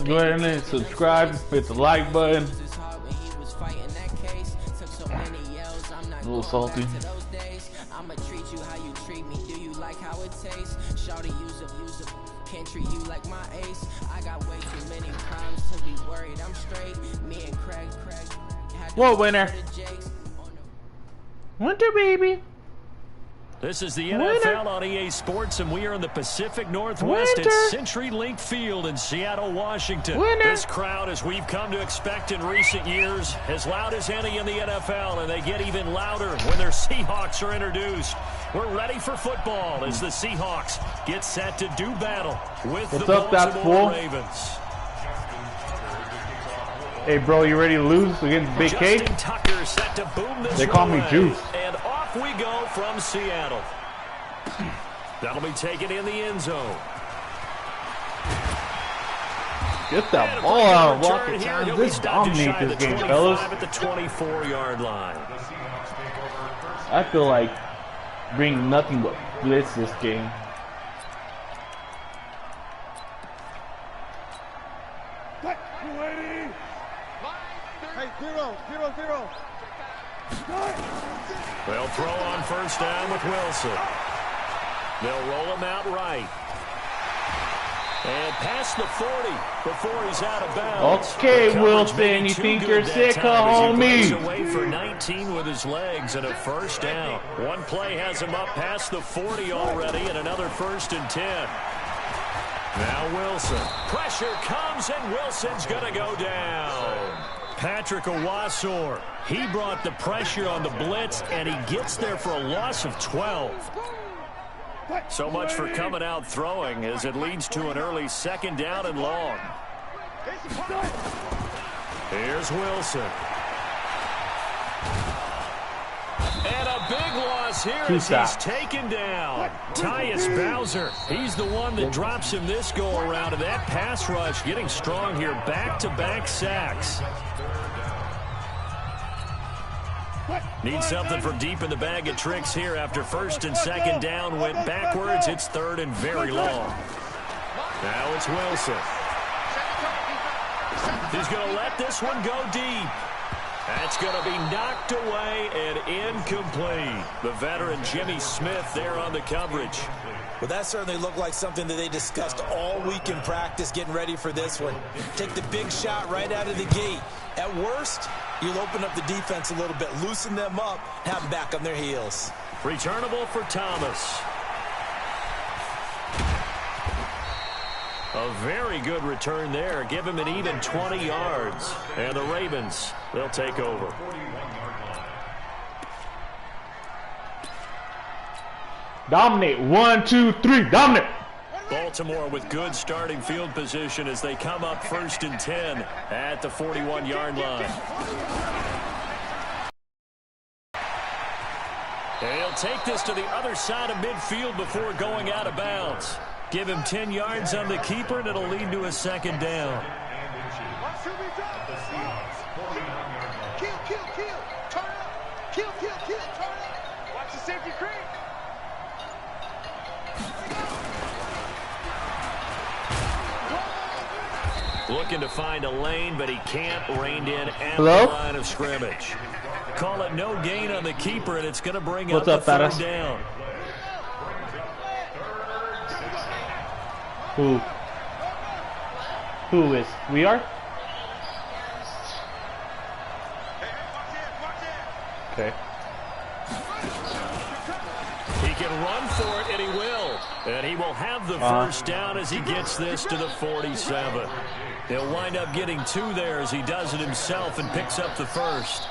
Go ahead and subscribe, hit the like button. A little salty. I'ma treat you how you treat me. Do you like how it tastes? Shawty, use up. Can't treat you like my ace. I got way too many crimes to be worried. I'm straight. Me and Craig. What winner? Winter, baby. This is the NFL on EA Sports, and we are in the Pacific Northwest at CenturyLink Field in Seattle, Washington. This crowd, as we've come to expect in recent years, as loud as any in the NFL, and they get even louder when their Seahawks are introduced. We're ready for football as the Seahawks get set to do battle with the Baltimore Ravens. Hey, bro, you ready to lose against Big K? Tucker set to boom this they call me Juice. And off we go from Seattle. That'll be taken in the end zone. Get that ball out of rocket time. This dominate this game, fellas. At the 24-yard line. I feel like bring nothing but blitz this game. Zero. They'll throw on first down with Wilson. They'll roll him out right. And past the 40 before he's out of bounds. Okay, Wilson, you think you're sick, homie? Away for 19 with his legs and a first down. One play has him up past the 40 already, and another 1st and 10. Now Wilson. Pressure comes, and Wilson's going to go down. Patrick Owasor, he brought the pressure on the blitz, and he gets there for a loss of 12. So much for coming out throwing as it leads to an early 2nd down and long. Here's Wilson. And a big loss here as he's taken down. Tyus Bowser, he's the one that drops him this go-around, and that pass rush getting strong here. Back-to-back sacks. Need something from deep in the bag of tricks here after 1st and 2nd down went backwards. It's 3rd and very long. Now it's Wilson. He's going to let this one go deep. That's going to be knocked away and incomplete. The veteran Jimmy Smith there on the coverage. Well, that certainly looked like something that they discussed all week in practice, getting ready for this one. Take the big shot right out of the gate. At worst, you'll open up the defense a little bit, loosen them up, have them back on their heels. Returnable for Thomas. A very good return there. Give him an even 20 yards. And the Ravens, they'll take over. Dominate. 1, 2, 3. Dominate. Baltimore with good starting field position as they come up 1st and 10 at the 41-yard line. They'll take this to the other side of midfield before going out of bounds. Give him 10 yards on the keeper, and it'll lead to a 2nd down. Kill, turn up. Watch the safety creep. Looking to find a lane, but he can't. Reined in at the line of scrimmage. Call it no gain on the keeper, and it's going to bring up the 3rd down. Who is? We are? Okay. He can run for it, and he will. And he will have the 1st down as he gets this to the 47. He'll wind up getting 2 there as he does it himself and picks up the 1st.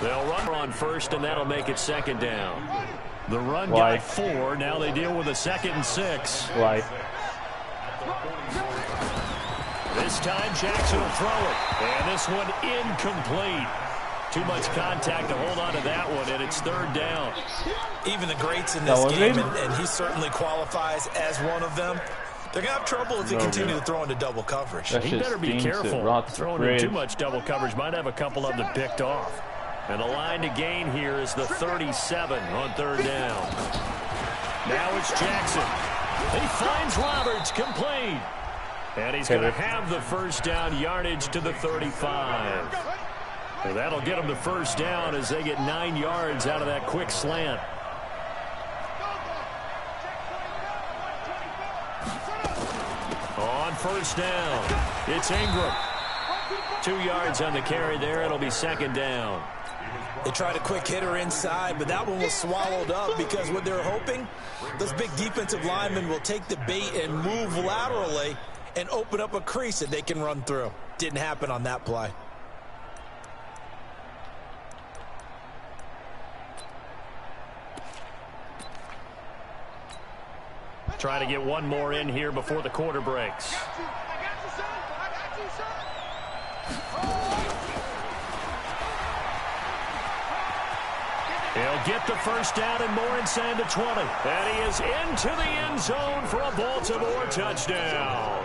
They'll run on 1st, and that'll make it 2nd down. The run got 4. Now they deal with a 2nd and 6. This time Jackson will throw it. And this one incomplete. Too much contact to hold on to that one, and it's 3rd down. Even the greats in this game, and he certainly qualifies as one of them, they're going to have trouble if they continue to throw into double coverage. He better be careful. Throwing in too much double coverage might have a couple of them picked off. And the line to gain here is the 37 on 3rd down. Now it's Jackson. He finds Roberts complete. And he's going to have the first down, yardage to the 35. And that'll get him the first down as they get 9 yards out of that quick slant. On first down, it's Ingram. 2 yards on the carry there. It'll be second down. They tried a quick hitter inside, but that one was swallowed up because what they're hoping, those big defensive linemen will take the bait and move laterally and open up a crease that they can run through. Didn't happen on that play. Try to get one more in here before the quarter breaks. He'll get the first down and more inside the 20. And he is into the end zone for a Baltimore touchdown.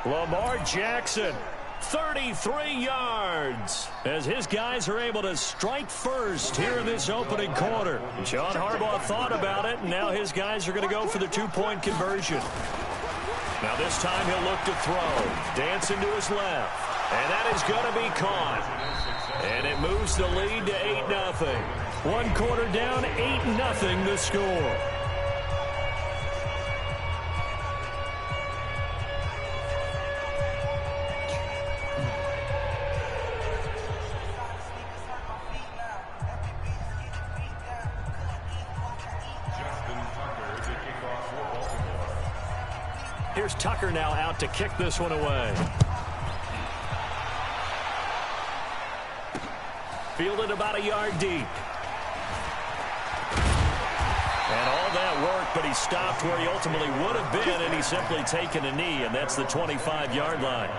Lamar Jackson, 33 yards, as his guys are able to strike first here in this opening quarter. John Harbaugh thought about it, and now his guys are going to go for the two-point conversion. Now this time he'll look to throw. Dancing to his left. And that is going to be caught. And it moves the lead to 8-0. 1 quarter down, 8-0 the score. Here's Tucker now out to kick this one away. Fielded about a yard deep. And all that work, but he stopped where he ultimately would have been, and he's simply taken a knee, and that's the 25-yard line.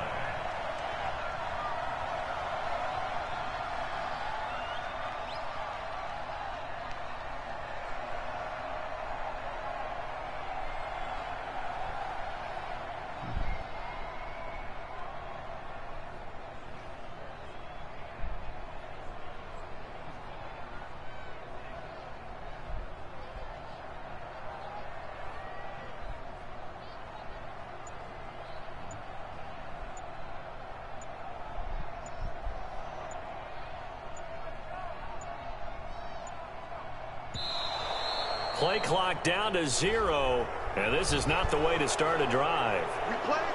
Play clock down to 0, and this is not the way to start a drive.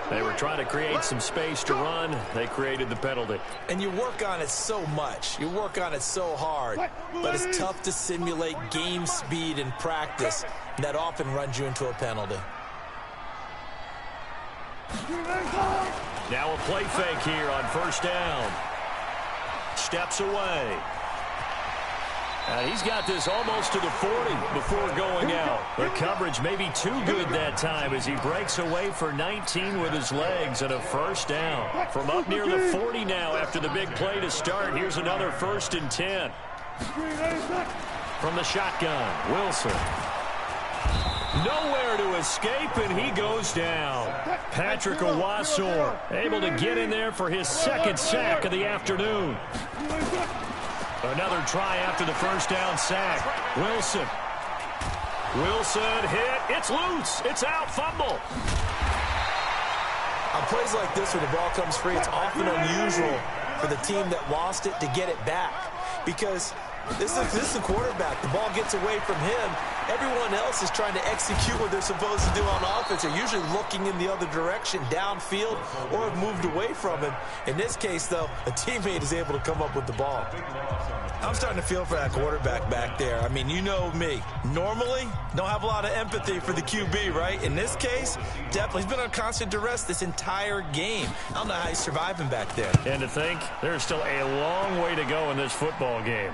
They were trying to create some space to run. They created the penalty. And you work on it so much. You work on it so hard. But it's tough to simulate game speed in practice. That often runs you into a penalty. Now a play fake here on first down. Steps away. He's got this almost to the 40 before going out. The coverage may be too good that time as he breaks away for 19 with his legs and a first down. From up near the 40 now after the big play to start, here's another 1st and 10. From the shotgun, Wilson. Nowhere to escape, and he goes down. Patrick Owasor able to get in there for his 2nd sack of the afternoon. Another try after the first down sack. Wilson hit. It's loose. It's out. Fumble. On plays like this where the ball comes free, it's often unusual for the team that lost it to get it back. Because this is the quarterback. The ball gets away from him. Everyone else is trying to execute what they're supposed to do on offense. They're usually looking in the other direction, downfield, or have moved away from him. In this case, though, a teammate is able to come up with the ball. I'm starting to feel for that quarterback back there. I mean, you know me. Normally, don't have a lot of empathy for the QB, right? In this case, definitely. He's been on constant duress this entire game. I don't know how he's surviving back there. And to think, there's still a long way to go in this football game.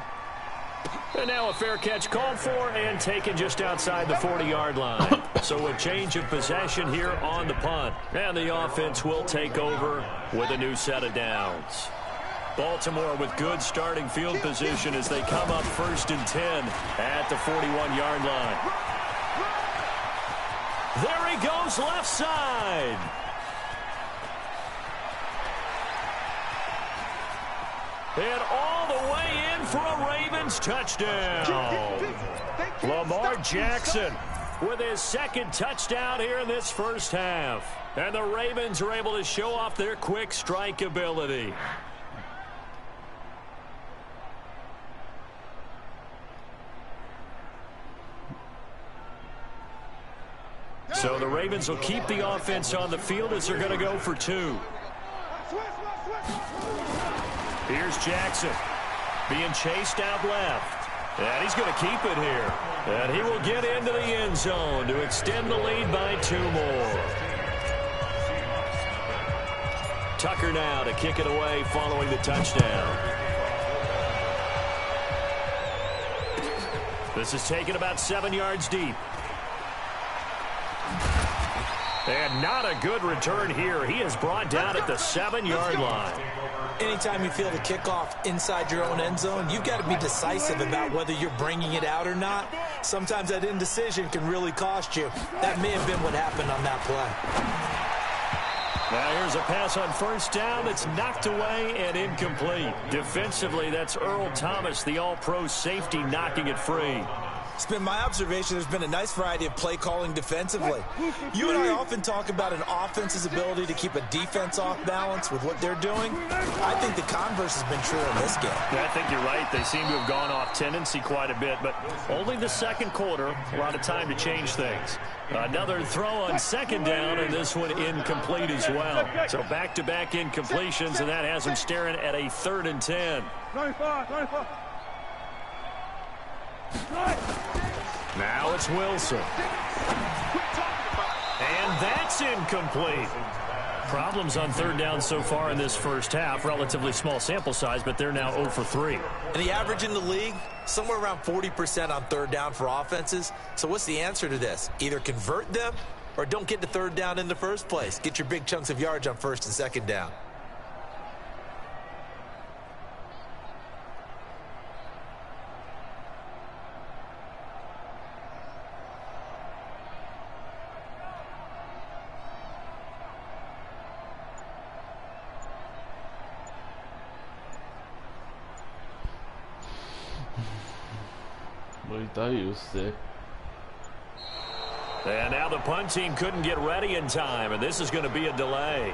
And now a fair catch called for and taken just outside the 40-yard line. So a change of possession here on the punt. And the offense will take over with a new set of downs. Baltimore with good starting field position as they come up 1st and 10 at the 41-yard line. There he goes left side. And all the way in for a Ravens touchdown. Lamar Jackson, with his second touchdown here in this first half. And the Ravens are able to show off their quick strike ability. So the Ravens will keep the offense on the field as they're going to go for 2. Here's Jackson being chased out left. And he's going to keep it here. And he will get into the end zone to extend the lead by 2 more. Tucker now to kick it away following the touchdown. This is taken about 7 yards deep. And not a good return here. He is brought down at the 7-yard line. Anytime you feel the kickoff inside your own end zone, you've got to be decisive about whether you're bringing it out or not. Sometimes that indecision can really cost you. That may have been what happened on that play. Now here's a pass on first down that's knocked away and incomplete. Defensively, that's Earl Thomas, the all-pro safety, knocking it free. It's been my observation there's been a nice variety of play calling defensively. You and I often talk about an offense's ability to keep a defense off balance with what they're doing. I think the converse has been true in this game. Yeah, I think you're right. They seem to have gone off tendency quite a bit, but only the second quarter, a lot of time to change things. Another throw on second down, and this one incomplete as well. So back-to-back incompletions, and that has them staring at a 3rd and 10. 95. Now it's Wilson. And that's incomplete. Problems on 3rd down so far in this first half. Relatively small sample size, but they're now 0 for 3. And the average in the league, somewhere around 40% on 3rd down for offenses. So what's the answer to this? Either convert them or don't get to 3rd down in the first place. Get your big chunks of yards on 1st and 2nd down. And now the punt team couldn't get ready in time, and this is going to be a delay.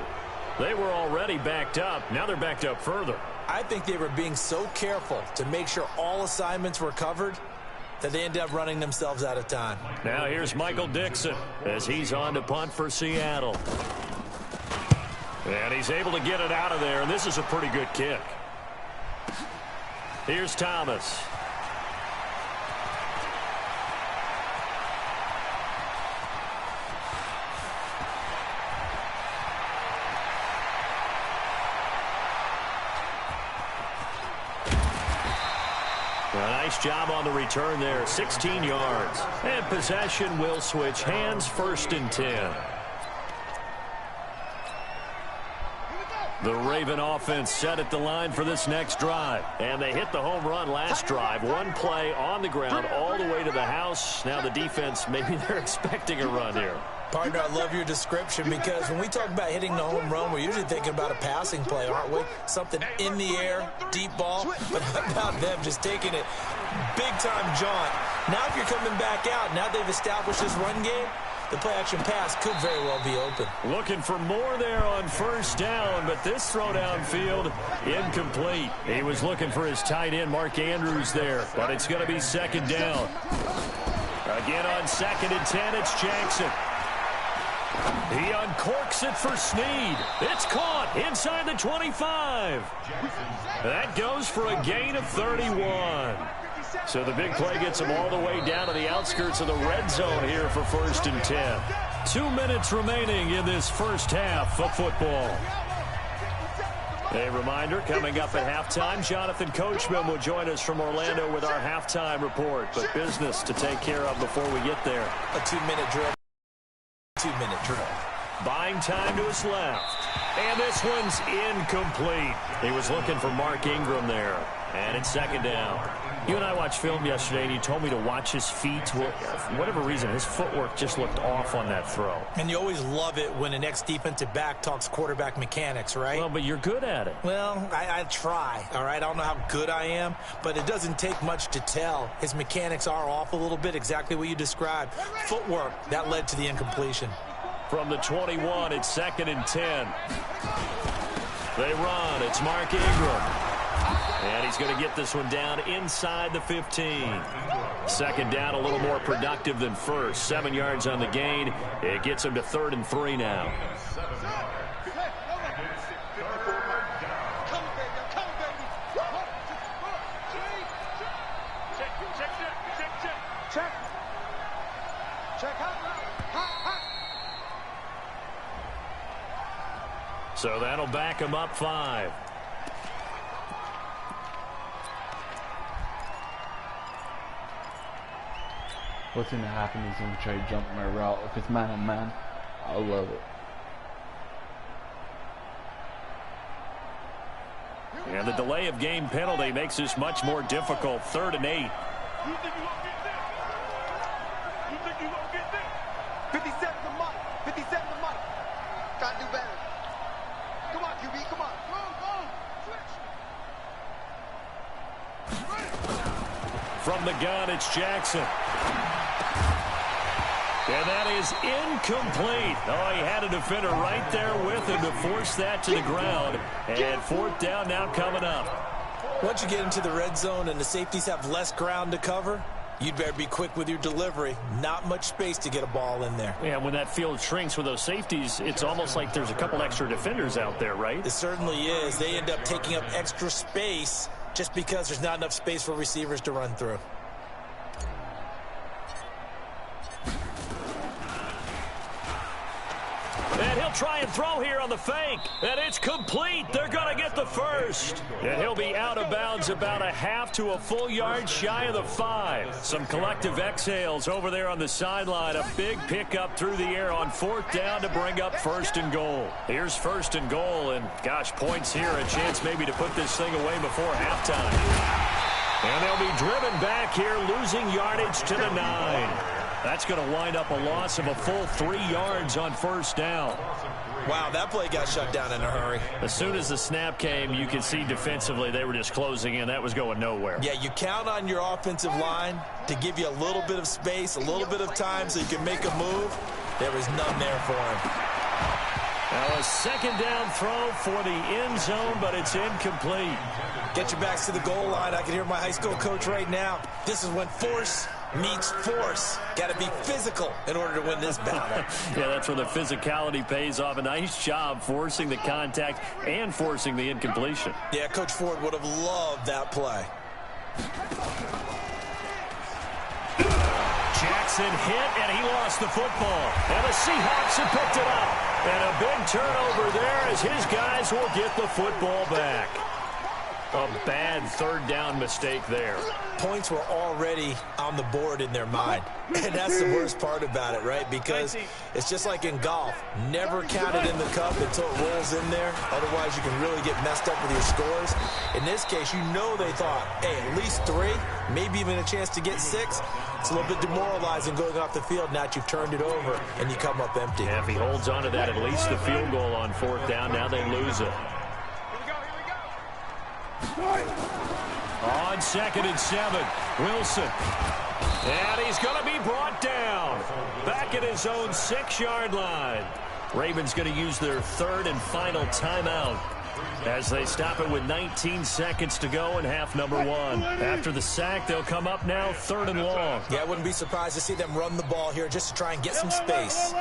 They were already backed up. Now they're backed up further. I think they were being so careful to make sure all assignments were covered that they ended up running themselves out of time. Now here's Michael Dixon as he's on to punt for Seattle. And he's able to get it out of there, and this is a pretty good kick. Here's Thomas. Nice job on the return there, 16 yards. And possession will switch hands, 1st and 10. The Raven offense set at the line for this next drive. And they hit the home run last drive. One play on the ground all the way to the house. Now the defense, maybe they're expecting a run here. Partner, I love your description because when we talk about hitting the home run, we're usually thinking about a passing play, aren't we? Something in the air, deep ball. But how about them just taking it big-time jaunt? Now if you're coming back out, now they've established this run game, the play-action pass could very well be open. Looking for more there on 1st down, but this throw downfield, incomplete. He was looking for his tight end, Mark Andrews, there, but it's going to be 2nd down. Again on 2nd and 10, it's Jackson. He uncorks it for Snead. It's caught inside the 25. That goes for a gain of 31. So the big play gets him all the way down to the outskirts of the red zone here for 1st and 10. 2 minutes remaining in this first half of football. A reminder, coming up at halftime, Jonathan Coachman will join us from Orlando with our halftime report. But business to take care of before we get there. A 2-minute drill. 2-minute drill. Buying time to his left. And this one's incomplete. He was looking for Mark Ingram there. And it's second down. You and I watched film yesterday, and you told me to watch his feet. Well, for whatever reason, his footwork just looked off on that throw. And you always love it when an ex-defensive back talks quarterback mechanics, right? Well, but you're good at it. Well, I try, all right? I don't know how good I am, but it doesn't take much to tell. His mechanics are off a little bit, exactly what you described. Footwork, that led to the incompletion. From the 21, it's 2nd and 10. They run. It's Mark Ingram. And he's going to get this one down inside the 15. Second down, a little more productive than first. 7 yards on the gain. It gets him to 3rd and 3 now. So that'll back him up 5. What's going to happen is going to try to jump my route. If it's man on man, I love it. And the delay of game penalty makes this much more difficult. 3rd and 8. You think you gonna get there? You think you gonna get there? 57 to Mike. 57 to Mike. Gotta do better. Come on, QB. Come on. Go. Switch. From the gun, it's Jackson. And that is incomplete. Oh, he had a defender right there with him to force that to the ground. And 4th down now coming up. Once you get into the red zone and the safeties have less ground to cover, you'd better be quick with your delivery. Not much space to get a ball in there. Yeah, when that field shrinks with those safeties, it's almost like there's a couple extra defenders out there, right? It certainly is. They end up taking up extra space just because there's not enough space for receivers to run through. And he'll try and throw here on the fake. And it's complete. They're going to get the first. And he'll be out of bounds about a half to a full yard shy of the 5. Some collective exhales over there on the sideline. A big pickup through the air on 4th down to bring up 1st and goal. Here's 1st and goal. And, gosh, points here. A chance maybe to put this thing away before halftime. And they'll be driven back here, losing yardage to the 9. That's going to wind up a loss of a full 3 yards on 1st down. Wow, that play got shut down in a hurry. As soon as the snap came, you could see defensively they were just closing in. That was going nowhere. Yeah, you count on your offensive line to give you a little bit of space, a little bit of time so you can make a move. There was none there for him. Now a 2nd down throw for the end zone, but it's incomplete. Get your backs to the goal line. I can hear my high school coach right now. This is when force meets force. Got to be physical in order to win this battle. Yeah, that's where the physicality pays off. A nice job forcing the contact and forcing the incompletion. Yeah, Coach Ford would have loved that play. Jackson hit, and he lost the football. And the Seahawks have picked it up. And a big turnover there as his guys will get the football back. A bad 3rd down mistake there. Points were already on the board in their mind. And that's the worst part about it, right? Because it's just like in golf. Never count it in the cup until it rolls in there. Otherwise, you can really get messed up with your scores. In this case, you know they thought, hey, at least 3, maybe even a chance to get 6. It's a little bit demoralizing going off the field. Now that you've turned it over and you come up empty. Yeah, if he holds on to that, at least the field goal on 4th down. Now they lose it. On 2nd and 7, Wilson. And he's going to be brought down. Back at his own 6-yard line. Ravens going to use their 3rd and final timeout as they stop it with 19 seconds to go in half number 1. After the sack, they'll come up now 3rd and long. Yeah, I wouldn't be surprised to see them run the ball here just to try and get some space.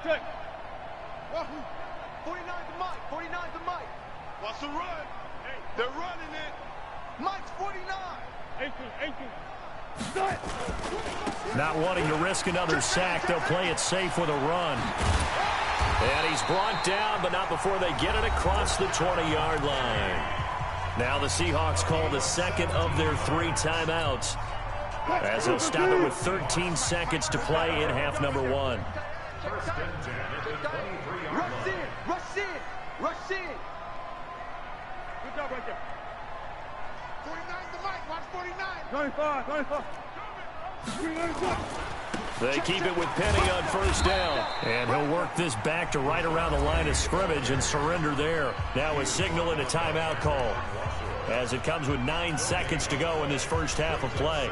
Check. 49 to Mike. 49 to Mike. What's the run? They're running it. Mike's 49. 18. Not wanting to risk another sack, they'll play it safe with a run. And he's brought down, but not before they get it across the 20-yard line. Now the Seahawks call the 2nd of their 3 timeouts. as he'll stop it with 13 seconds to play in half number 1. Rush in, rush in, rush in. Good job right there. 49's the mic, watch 49. 25. They keep it with Penny on first down. And he'll work this back to right around the line of scrimmage and surrender there. Now a signal and a timeout call, as it comes with 9 seconds to go in this first half of play.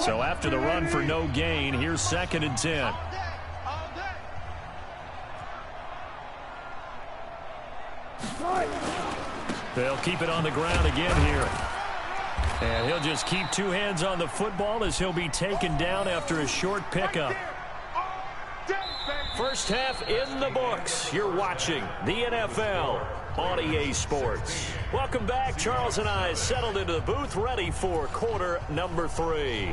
So after the run for no gain, here's 2nd and 10. They'll keep it on the ground again here. And he'll just keep 2 hands on the football as he'll be taken down after a short pickup. First half in the books. You're watching the NFL on EA Sports. Welcome back. Charles and I settled into the booth, ready for quarter number 3.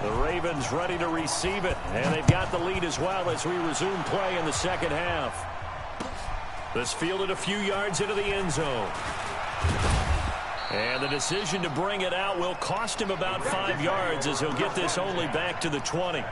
The Ravens ready to receive it, and they've got the lead as well as we resume play in the second half. This fielded a few yards into the end zone. And the decision to bring it out will cost him about 5 yards, as he'll get this only back to the 20.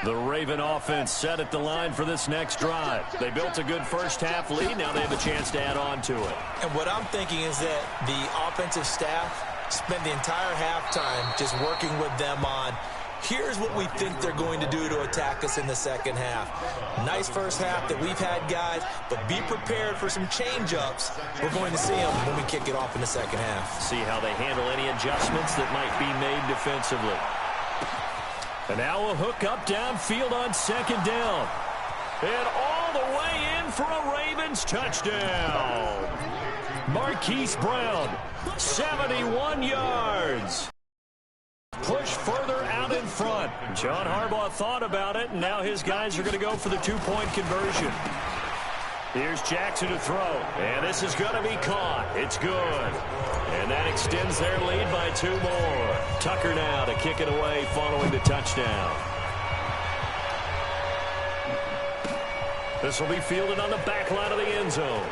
The Raven offense set at the line for this next drive. They built a good first half lead. Now they have a chance to add on to it. And what I'm thinking is that the offensive staff spent the entire halftime just working with them on, here's what we think they're going to do to attack us in the second half. Nice first half that we've had, guys, but be prepared for some change-ups. We're going to see them when we kick it off in the second half. See how they handle any adjustments that might be made defensively. And now a hook up downfield on second down. And all the way in for a Ravens touchdown. Marquise Brown, 71 yards. Push further out in front. John Harbaugh thought about it, and now his guys are going to go for the 2-point conversion. Here's Jackson to throw, and this is going to be caught. It's good. And that extends their lead by 2 more. Tucker now to kick it away following the touchdown. This will be fielded on the back line of the end zone.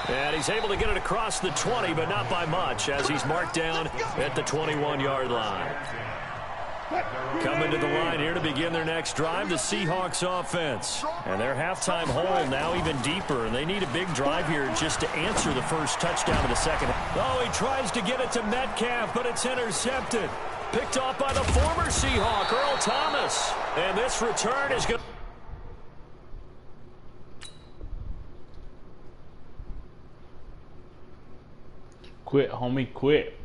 And he's able to get it across the 20, but not by much, as he's marked down at the 21-yard line. Coming to the line here to begin their next drive, the Seahawks offense. And their halftime hole now even deeper, and they need a big drive here just to answer the first touchdown of the second. Oh, he tries to get it to Metcalf, but it's intercepted. Picked off by the former Seahawk, Earl Thomas. And this return is good. Quit, homie, quit.